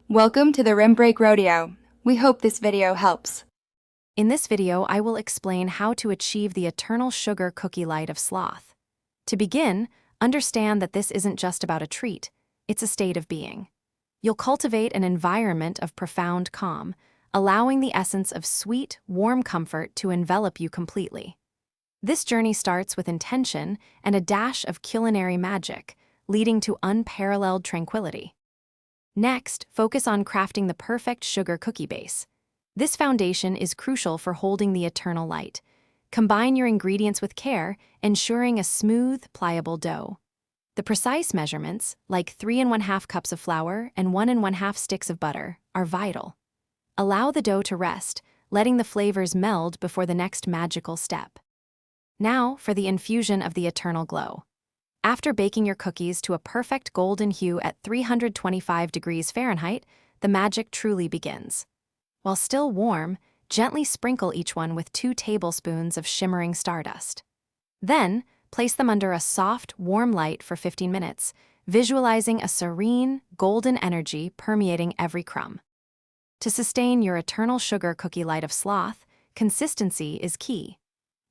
Welcome to the Rim Break Rodeo. We hope this video helps. In this video, I will explain how to achieve the eternal sugar cookie light of sloth. To begin, understand that this isn't just about a treat, it's a state of being. You'll cultivate an environment of profound calm, allowing the essence of sweet, warm comfort to envelop you completely. This journey starts with intention and a dash of culinary magic, leading to unparalleled tranquility. Next, focus on crafting the perfect sugar cookie base. This foundation is crucial for holding the eternal light. Combine your ingredients with care, ensuring a smooth, pliable dough. The precise measurements, like 3 1/2 cups of flour and 1 1/2 sticks of butter, are vital. Allow the dough to rest, letting the flavors meld before the next magical step. Now for the infusion of the eternal glow. After baking your cookies to a perfect golden hue at 325 degrees Fahrenheit, the magic truly begins. While still warm, gently sprinkle each one with 2 tablespoons of shimmering stardust. Then, place them under a soft, warm light for 15 minutes, visualizing a serene, golden energy permeating every crumb. To sustain your eternal sugar cookie light of sloth, consistency is key.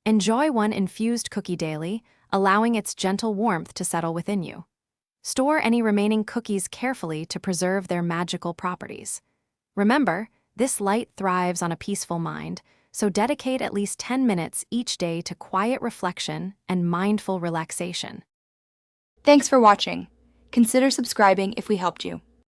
Enjoy one infused cookie daily, allowing its gentle warmth to settle within you. Store any remaining cookies carefully to preserve their magical properties. Remember, this light thrives on a peaceful mind, so dedicate at least 10 minutes each day to quiet reflection and mindful relaxation. Thanks for watching. Consider subscribing if we helped you.